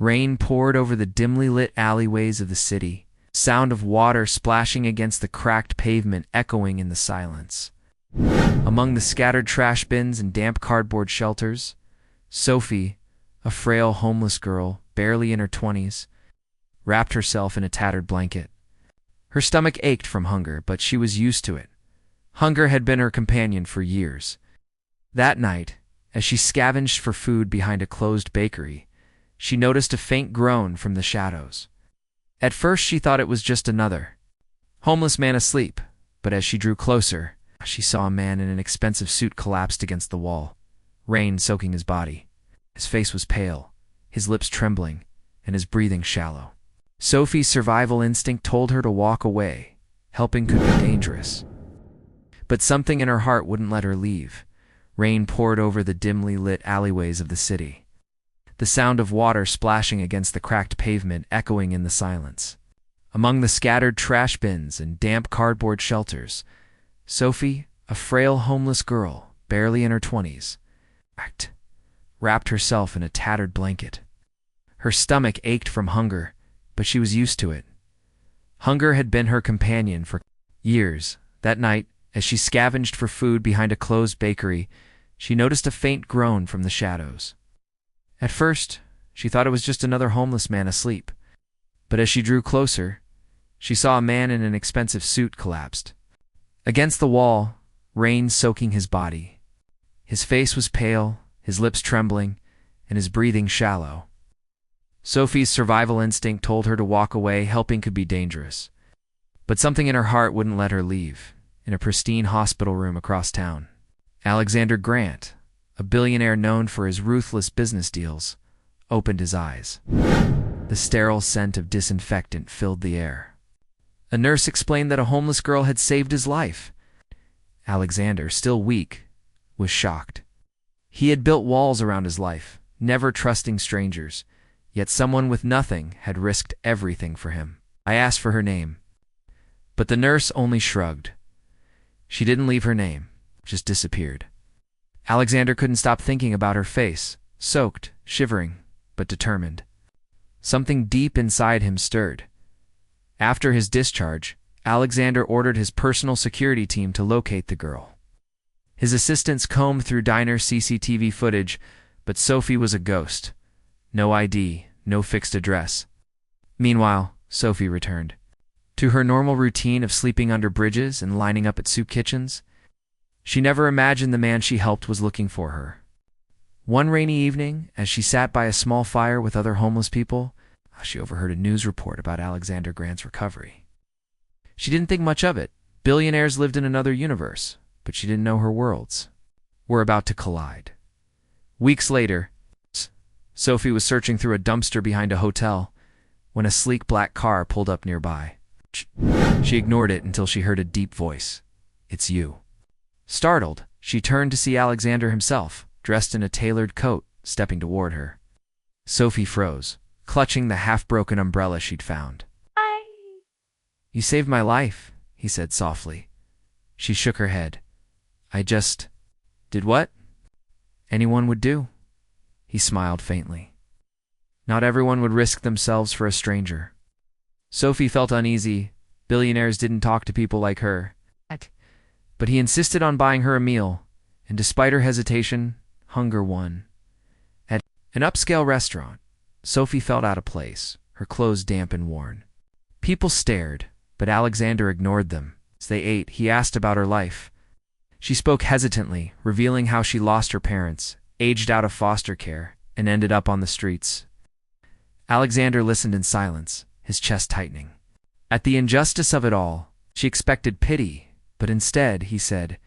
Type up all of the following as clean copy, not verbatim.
Rain poured over the dimly lit alleyways of the city, sound of water splashing against the cracked pavement echoing in the silence. Among the scattered trash bins and damp cardboard shelters, Sophie, a frail homeless girl, barely in her 20s, wrapped herself in a tattered blanket. Her stomach ached from hunger, but she was used to it. Hunger had been her companion for years. That night, as she scavenged for food behind a closed bakery, she noticed a faint groan from the shadows. At first she thought it was just another homeless man asleep, but as she drew closer, she saw a man in an expensive suit collapsed against the wall, rain soaking his body. His face was pale, his lips trembling, and his breathing shallow. Sophie's survival instinct told her to walk away. Helping could be dangerous. But something in her heart wouldn't let her leave. Rain poured over the dimly lit alleyways of the city, the sound of water splashing against the cracked pavement echoing in the silence. Among the scattered trash bins and damp cardboard shelters, Sophie, a frail homeless girl, barely in her 20s, wrapped herself in a tattered blanket. Her stomach ached from hunger, but she was used to it. Hunger had been her companion for years. That night, as she scavenged for food behind a closed bakery, she noticed a faint groan from the shadows. At first, she thought it was just another homeless man asleep, but as she drew closer, she saw a man in an expensive suit collapsed against the wall, rain soaking his body. His face was pale, his lips trembling, and his breathing shallow. Sophie's survival instinct told her to walk away. Helping could be dangerous. But something in her heart wouldn't let her leave. In a pristine hospital room across town, Alexander Grant, a billionaire known for his ruthless business deals, opened his eyes. The sterile scent of disinfectant filled the air. A nurse explained that a homeless girl had saved his life. Alexander, still weak, was shocked. He had built walls around his life, never trusting strangers, yet someone with nothing had risked everything for him. I asked for her name, but the nurse only shrugged. She didn't leave her name, just disappeared. Alexander couldn't stop thinking about her face, soaked, shivering, but determined. Something deep inside him stirred. After his discharge, Alexander ordered his personal security team to locate the girl. His assistants combed through diner CCTV footage, but Sophie was a ghost. No ID, no fixed address. Meanwhile, Sophie returned to her normal routine of sleeping under bridges and lining up at soup kitchens. She never imagined the man she helped was looking for her. One rainy evening, as she sat by a small fire with other homeless people, she overheard a news report about Alexander Grant's recovery. She didn't think much of it. Billionaires lived in another universe, but she didn't know her worlds were about to collide. Weeks later, Sophie was searching through a dumpster behind a hotel when a sleek black car pulled up nearby. She ignored it until she heard a deep voice. "It's you." Startled, she turned to see Alexander himself, dressed in a tailored coat, stepping toward her. Sophie froze, clutching the half-broken umbrella she'd found. Hi. "You saved my life," he said softly. She shook her head. "I just... Did what?" "Anyone would do." He smiled faintly. "Not everyone would risk themselves for a stranger." Sophie felt uneasy. Billionaires didn't talk to people like her. But he insisted on buying her a meal, and despite her hesitation, hunger won. At an upscale restaurant, Sophie felt out of place, her clothes damp and worn. People stared, but Alexander ignored them. As they ate, he asked about her life. She spoke hesitantly, revealing how she lost her parents, aged out of foster care, and ended up on the streets. Alexander listened in silence, his chest tightening. At the injustice of it all, she expected pity, but instead, he said,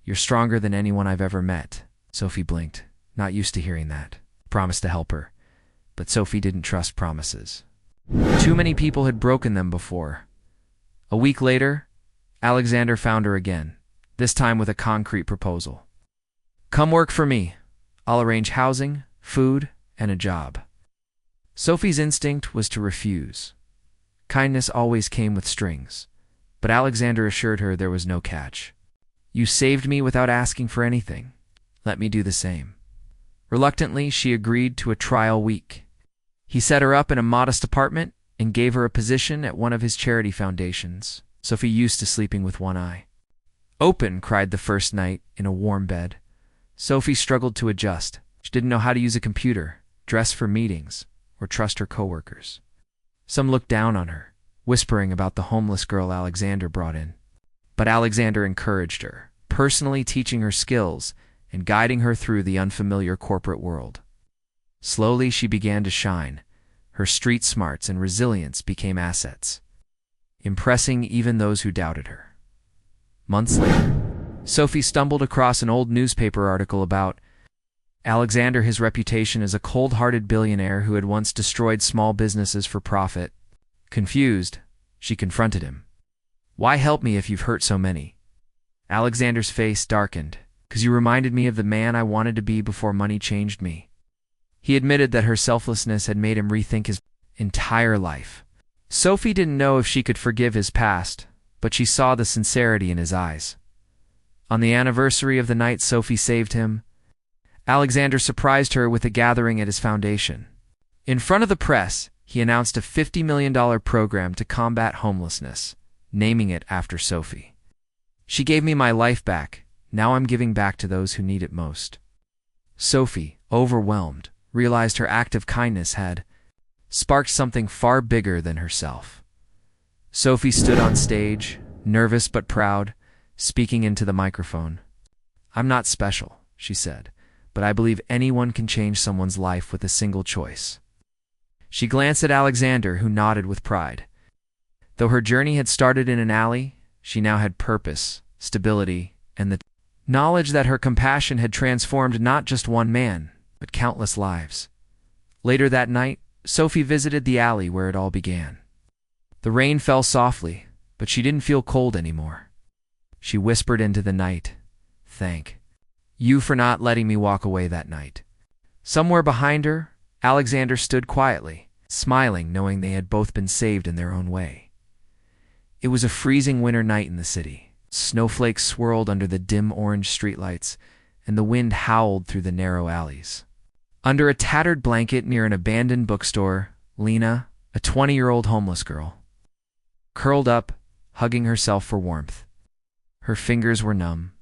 "You're stronger than anyone I've ever met." Sophie blinked, not used to hearing that. Promised to help her, but Sophie didn't trust promises. Too many people had broken them before. A week later, Alexander found her again, this time with a concrete proposal. "Come work for me. I'll arrange housing, food, and a job." Sophie's instinct was to refuse. Kindness always came with strings, but Alexander assured her there was no catch. "You saved me without asking for anything. Let me do the same." Reluctantly, she agreed to a trial week. He set her up in a modest apartment and gave her a position at one of his charity foundations. Sophie used to sleeping with one eye. "Open!" cried the first night in a warm bed. Sophie struggled to adjust. She didn't know how to use a computer, dress for meetings, or trust her coworkers. Some looked down on her, whispering about the homeless girl Alexander brought in. But Alexander encouraged her, personally teaching her skills and guiding her through the unfamiliar corporate world. Slowly she began to shine. Her street smarts and resilience became assets, impressing even those who doubted her. Months later, Sophie stumbled across an old newspaper article about Alexander, his reputation as a cold-hearted billionaire who had once destroyed small businesses for profit. Confused, she confronted him. "Why help me if you've hurt so many?" Alexander's face darkened. "'Cause you reminded me of the man I wanted to be before money changed me." He admitted that her selflessness had made him rethink his entire life. Sophie didn't know if she could forgive his past, but she saw the sincerity in his eyes. On the anniversary of the night Sophie saved him, Alexander surprised her with a gathering at his foundation. In front of the press, he announced a $50 million program to combat homelessness, naming it after Sophie. "She gave me my life back. Now I'm giving back to those who need it most." Sophie, overwhelmed, realized her act of kindness had sparked something far bigger than herself. Sophie stood on stage, nervous but proud, speaking into the microphone. "I'm not special," she said, "but I believe anyone can change someone's life with a single choice." She glanced at Alexander, who nodded with pride. Though her journey had started in an alley, she now had purpose, stability, and the knowledge that her compassion had transformed not just one man, but countless lives. Later that night, Sophie visited the alley where it all began. The rain fell softly, but she didn't feel cold anymore. She whispered into the night, "Thank you for not letting me walk away that night." Somewhere behind her, Alexander stood quietly, smiling, knowing they had both been saved in their own way. It was a freezing winter night in the city. Snowflakes swirled under the dim orange streetlights, and the wind howled through the narrow alleys. Under a tattered blanket near an abandoned bookstore, Lena, a 20-year-old homeless girl, curled up, hugging herself for warmth. Her fingers were numb,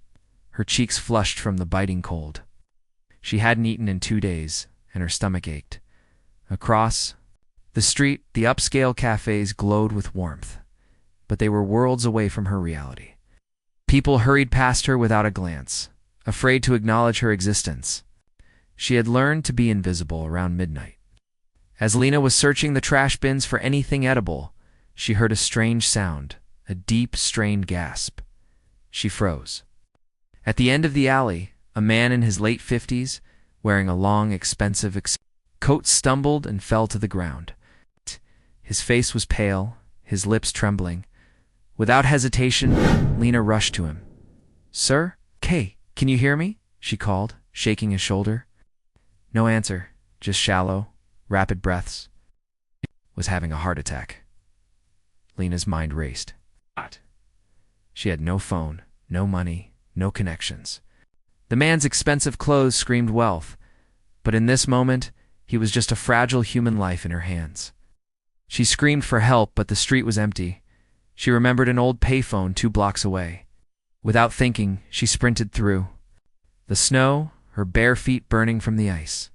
her cheeks flushed from the biting cold. She hadn't eaten in 2 days, and her stomach ached. Across the street, the upscale cafes glowed with warmth, but they were worlds away from her reality. People hurried past her without a glance, afraid to acknowledge her existence. She had learned to be invisible around midnight. As Lena was searching the trash bins for anything edible, she heard a strange sound, a deep, strained gasp. She froze. At the end of the alley, a man in his late 50s, wearing a long, expensive coat, stumbled and fell to the ground. His face was pale, his lips trembling. Without hesitation, Lena rushed to him. "Sir? Kay, can you hear me?" she called, shaking his shoulder. No answer, just shallow, rapid breaths. He was having a heart attack. Lena's mind raced. What? She had no phone, no money, no connections. The man's expensive clothes screamed wealth, but in this moment, he was just a fragile human life in her hands. She screamed for help, but the street was empty. She remembered an old payphone 2 blocks away. Without thinking, she sprinted through the snow, her bare feet burning from the ice.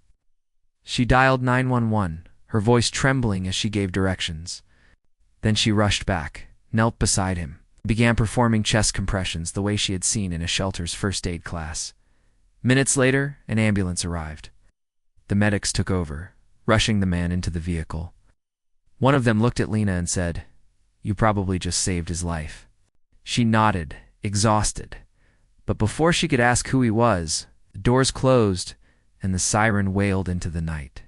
She dialed 911, her voice trembling as she gave directions. Then she rushed back, knelt beside him, began performing chest compressions the way she had seen in a shelter's first aid class. Minutes later, an ambulance arrived. The medics took over, rushing the man into the vehicle. One of them looked at Lena and said, "You probably just saved his life." She nodded, exhausted. But before she could ask who he was, the doors closed and the siren wailed into the night.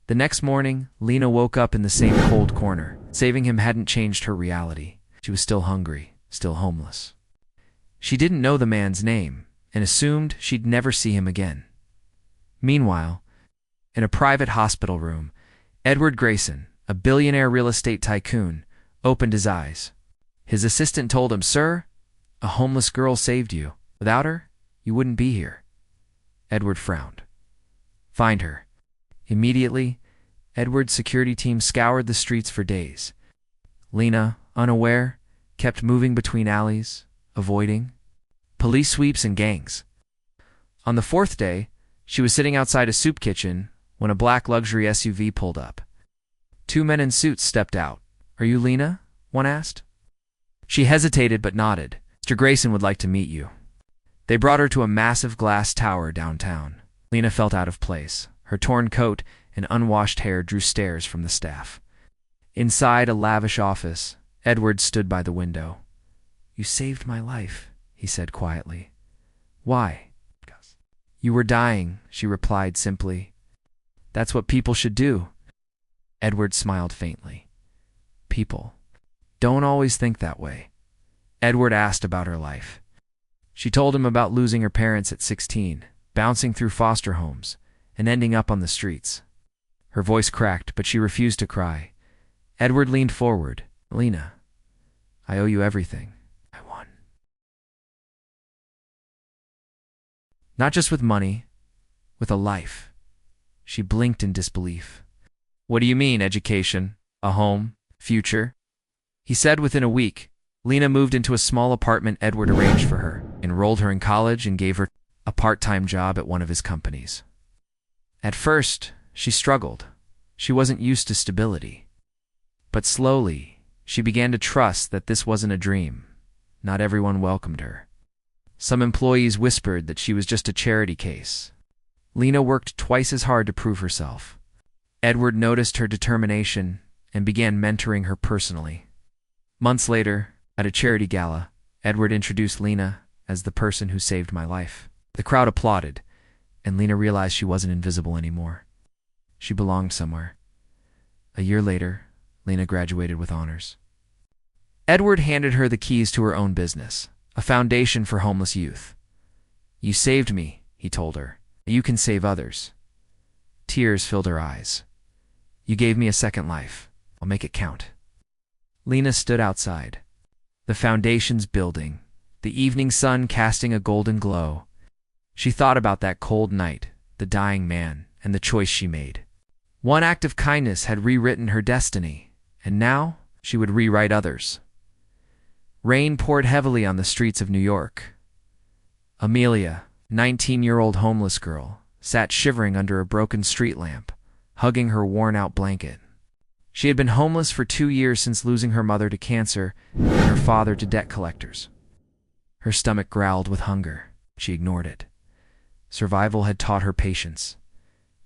The next morning, Lena woke up in the same cold corner. Saving him hadn't changed her reality. She was still hungry, still homeless. She didn't know the man's name and assumed she'd never see him again. Meanwhile, in a private hospital room, Edward Grayson, a billionaire real estate tycoon, opened his eyes. His assistant told him, "Sir, a homeless girl saved you. Without her, you wouldn't be here." Edward frowned. "Find her." Immediately, Edward's security team scoured the streets for days. Lena, unaware, kept moving between alleys, avoiding police sweeps and gangs. On the fourth day, she was sitting outside a soup kitchen when a black luxury SUV pulled up. Two men in suits stepped out. "Are you Lena?" one asked. She hesitated but nodded. "Mr. Grayson would like to meet you." They brought her to a massive glass tower downtown. Lena felt out of place. Her torn coat and unwashed hair drew stares from the staff. Inside a lavish office, Edward stood by the window. "You saved my life," he said quietly. "Why?" "You were dying," she replied simply. "That's what people should do." Edward smiled faintly. "People don't always think that way." Edward asked about her life. She told him about losing her parents at 16, bouncing through foster homes, and ending up on the streets. Her voice cracked, but she refused to cry. Edward leaned forward. "Lena, I owe you everything. I won. Not just with money, with a life." She blinked in disbelief. "What do you mean, education? A home? Future?" He said within a week. Lena moved into a small apartment Edward arranged for her, enrolled her in college, and gave her a part-time job at one of his companies. At first, she struggled. She wasn't used to stability. But slowly, she began to trust that this wasn't a dream. Not everyone welcomed her. Some employees whispered that she was just a charity case. Lena worked twice as hard to prove herself. Edward noticed her determination and began mentoring her personally. Months later, at a charity gala, Edward introduced Lena as "the person who saved my life." The crowd applauded, and Lena realized she wasn't invisible anymore. She belonged somewhere. A year later, Lena graduated with honors. Edward handed her the keys to her own business, a foundation for homeless youth. "You saved me," he told her. "You can save others." Tears filled her eyes. "You gave me a second life. I'll make it count." Lena stood outside. The foundation's building, the evening sun casting a golden glow. She thought about that cold night, the dying man, and the choice she made. One act of kindness had rewritten her destiny, and now she would rewrite others. Rain poured heavily on the streets of New York. Amelia, 19-year-old homeless girl, sat shivering under a broken street lamp, hugging her worn-out blanket. She had been homeless for 2 years since losing her mother to cancer and her father to debt collectors. Her stomach growled with hunger. She ignored it. Survival had taught her patience.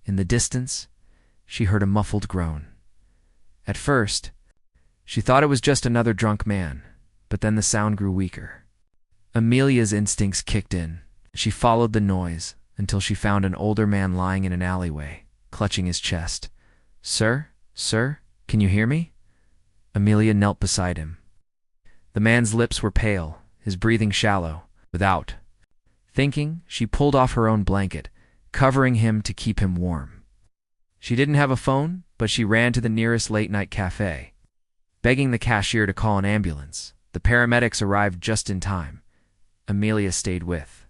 In the distance, she heard a muffled groan. At first, she thought it was just another drunk man, but then the sound grew weaker. Amelia's instincts kicked in. She followed the noise until she found an older man lying in an alleyway, clutching his chest. "Sir? Sir? Can you hear me?" Amelia knelt beside him. The man's lips were pale, his breathing shallow. Without thinking, she pulled off her own blanket, covering him to keep him warm. She didn't have a phone, but she ran to the nearest late-night cafe, begging the cashier to call an ambulance. The paramedics arrived just in time. Amelia stayed with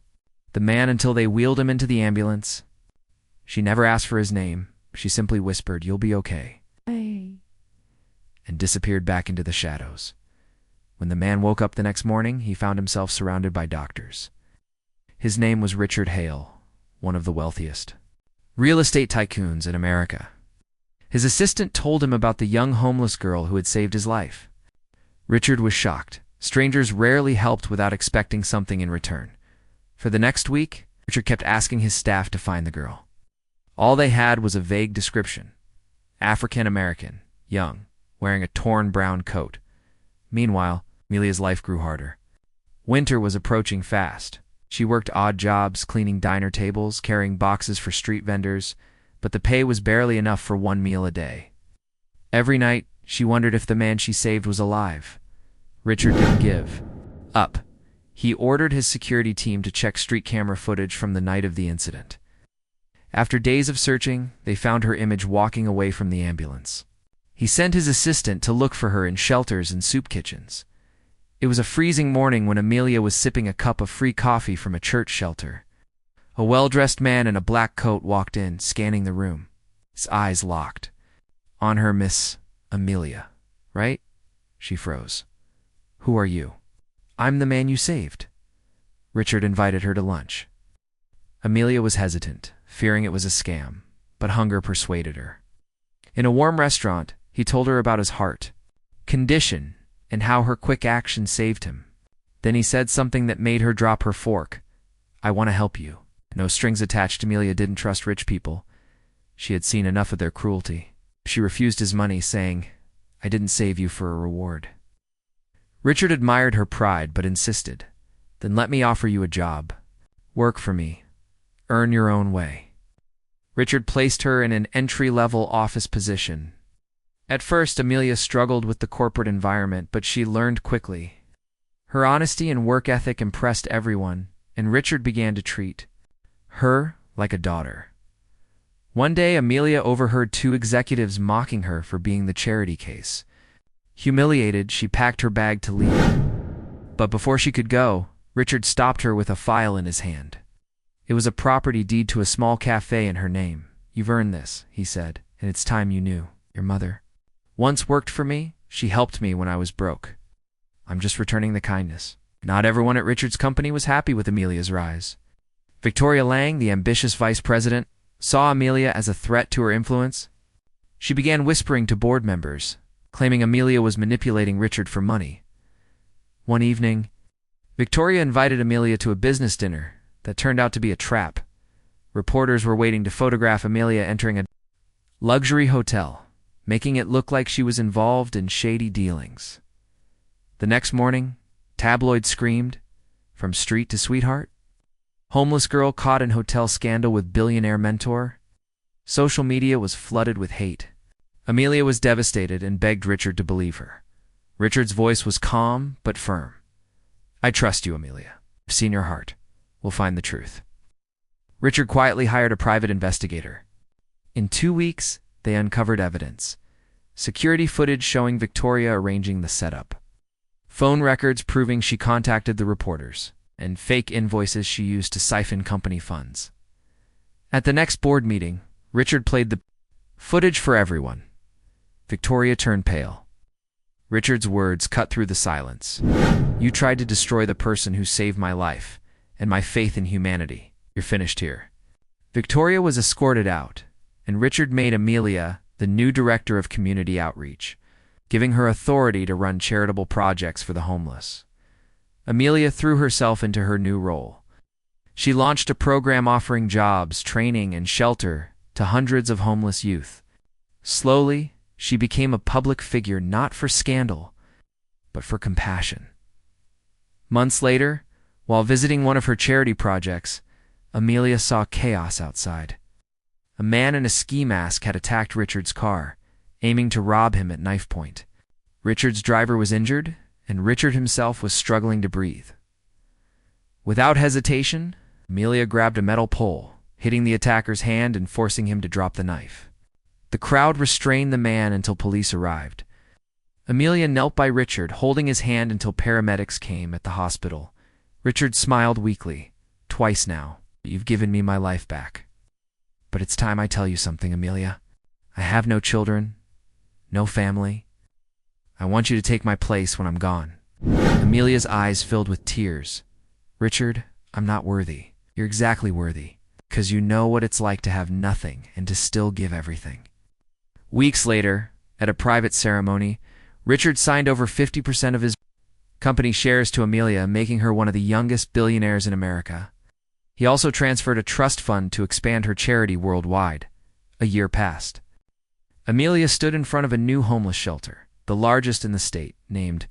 the man until they wheeled him into the ambulance. She never asked for his name. She simply whispered, "You'll be okay," and disappeared back into the shadows. When the man woke up the next morning, he found himself surrounded by doctors. His name was Richard Hale, one of the wealthiest real estate tycoons in America. His assistant told him about the young homeless girl who had saved his life. Richard was shocked. Strangers rarely helped without expecting something in return. For the next week, Richard kept asking his staff to find the girl. All they had was a vague description. African American, young, wearing a torn brown coat. Meanwhile, Amelia's life grew harder. Winter was approaching fast. She worked odd jobs, cleaning diner tables, carrying boxes for street vendors, but the pay was barely enough for one meal a day. Every night, she wondered if the man she saved was alive. Richard didn't give up. He ordered his security team to check street camera footage from the night of the incident. After days of searching, they found her image walking away from the ambulance. He sent his assistant to look for her in shelters and soup kitchens. It was a freezing morning when Amelia was sipping a cup of free coffee from a church shelter. A well-dressed man in a black coat walked in, scanning the room. His eyes locked. On her, Miss Amelia, right? She froze. Who are you? I'm the man you saved. Richard invited her to lunch. Amelia was hesitant, fearing it was a scam, but hunger persuaded her. In a warm restaurant, he told her about his heart, condition, and how her quick action saved him. Then he said something that made her drop her fork. I want to help you. No strings attached. Amelia didn't trust rich people. She had seen enough of their cruelty. She refused his money, saying, I didn't save you for a reward. Richard admired her pride, but insisted. Then let me offer you a job. Work for me. Earn your own way. Richard placed her in an entry-level office position. At first, Amelia struggled with the corporate environment, but she learned quickly. Her honesty and work ethic impressed everyone, and Richard began to treat her like a daughter. One day, Amelia overheard two executives mocking her for being the charity case. Humiliated, she packed her bag to leave. But before she could go, Richard stopped her with a file in his hand. It was a property deed to a small cafe in her name. You've earned this, he said, and it's time you knew. Your mother once worked for me. She helped me when I was broke. I'm just returning the kindness. Not everyone at Richard's company was happy with Amelia's rise. Victoria Lang, the ambitious vice president, saw Amelia as a threat to her influence. She began whispering to board members, claiming Amelia was manipulating Richard for money. One evening, Victoria invited Amelia to a business dinner that turned out to be a trap. Reporters were waiting to photograph Amelia entering a luxury hotel, making it look like she was involved in shady dealings. The next morning, tabloids screamed, from street to sweetheart. Homeless girl caught in hotel scandal with billionaire mentor. Social media was flooded with hate. Amelia was devastated and begged Richard to believe her. Richard's voice was calm but firm. I trust you, Amelia. I've seen your heart. We'll find the truth. Richard quietly hired a private investigator. In 2 weeks, they uncovered evidence. Security footage showing Victoria arranging the setup. Phone records proving she contacted the reporters, and fake invoices she used to siphon company funds. At the next board meeting, Richard played the footage for everyone. Victoria turned pale. Richard's words cut through the silence. You tried to destroy the person who saved my life, and my faith in humanity. You're finished here. Victoria was escorted out, and Richard made Amelia the new director of community outreach, giving her authority to run charitable projects for the homeless. Amelia threw herself into her new role. She launched a program offering jobs, training, and shelter to hundreds of homeless youth. Slowly, she became a public figure not for scandal, but for compassion. Months later, while visiting one of her charity projects, Amelia saw chaos outside. A man in a ski mask had attacked Richard's car, aiming to rob him at knife point. Richard's driver was injured, and Richard himself was struggling to breathe. Without hesitation, Amelia grabbed a metal pole, hitting the attacker's hand and forcing him to drop the knife. The crowd restrained the man until police arrived. Amelia knelt by Richard, holding his hand until paramedics came at the hospital. Richard smiled weakly. Twice now, you've given me my life back. But it's time I tell you something, Amelia. I have no children, no family. I want you to take my place when I'm gone. Amelia's eyes filled with tears. Richard, I'm not worthy. You're exactly worthy, because you know what it's like to have nothing and to still give everything. Weeks later, at a private ceremony, Richard signed over 50% of his company shares to Amelia, making her one of the youngest billionaires in America. He also transferred a trust fund to expand her charity worldwide. A year passed. Amelia stood in front of a new homeless shelter, the largest in the state, named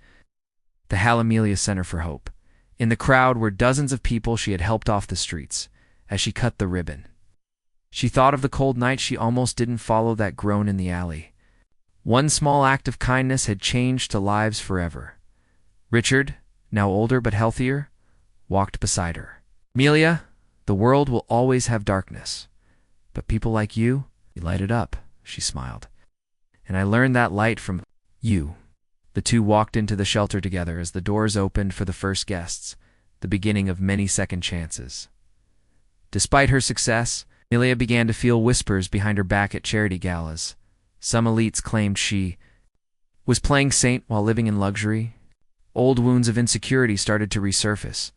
the Hal Amelia Center for Hope. In the crowd were dozens of people she had helped off the streets as she cut the ribbon. She thought of the cold night she almost didn't follow that groan in the alley. One small act of kindness had changed to lives forever. Richard, now older but healthier, walked beside her. Amelia, the world will always have darkness, but people like you light it up, she smiled. And I learned that light from you. The two walked into the shelter together as the doors opened for the first guests, the beginning of many second chances. Despite her success, Amelia began to feel whispers behind her back at charity galas. Some elites claimed she was playing saint while living in luxury. Old wounds of insecurity started to resurface.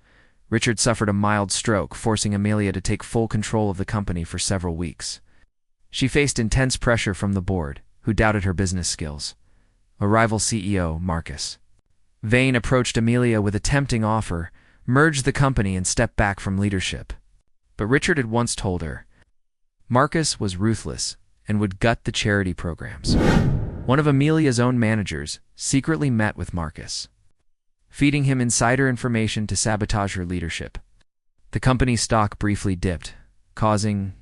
Richard suffered a mild stroke, forcing Amelia to take full control of the company for several weeks. She faced intense pressure from the board, who doubted her business skills. A rival CEO, Marcus Vane, approached Amelia with a tempting offer, merged the company and stepped back from leadership. But Richard had once told her, Marcus was ruthless and would gut the charity programs. One of Amelia's own managers secretly met with Marcus, feeding him insider information to sabotage her leadership. The company's stock briefly dipped, causing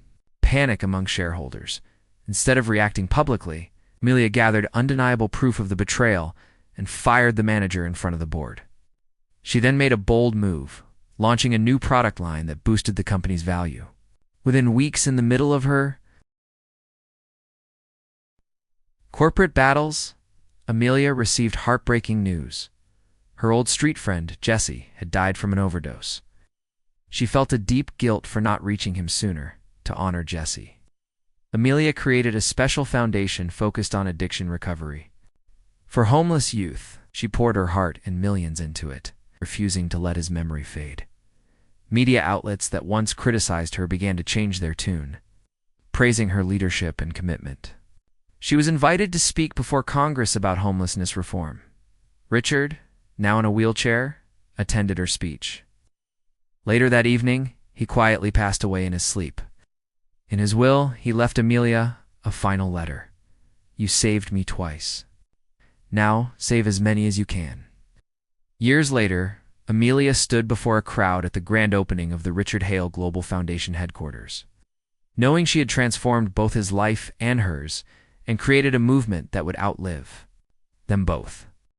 panic among shareholders. Instead of reacting publicly, Amelia gathered undeniable proof of the betrayal and fired the manager in front of the board. She then made a bold move, launching a new product line that boosted the company's value. Within weeks, in the middle of her corporate battles, Amelia received heartbreaking news. Her old street friend, Jesse, had died from an overdose. She felt a deep guilt for not reaching him sooner to honor Jesse. Amelia created a special foundation focused on addiction recovery. For homeless youth, she poured her heart and millions into it, refusing to let his memory fade. Media outlets that once criticized her began to change their tune, praising her leadership and commitment. She was invited to speak before Congress about homelessness reform. Richard, now in a wheelchair, attended her speech. Later that evening, he quietly passed away in his sleep. In his will, he left Amelia a final letter. You saved me twice. Now, save as many as you can. Years later, Amelia stood before a crowd at the grand opening of the Richard Hale Global Foundation headquarters. Knowing she had transformed both his life and hers, and created a movement that would outlive them both.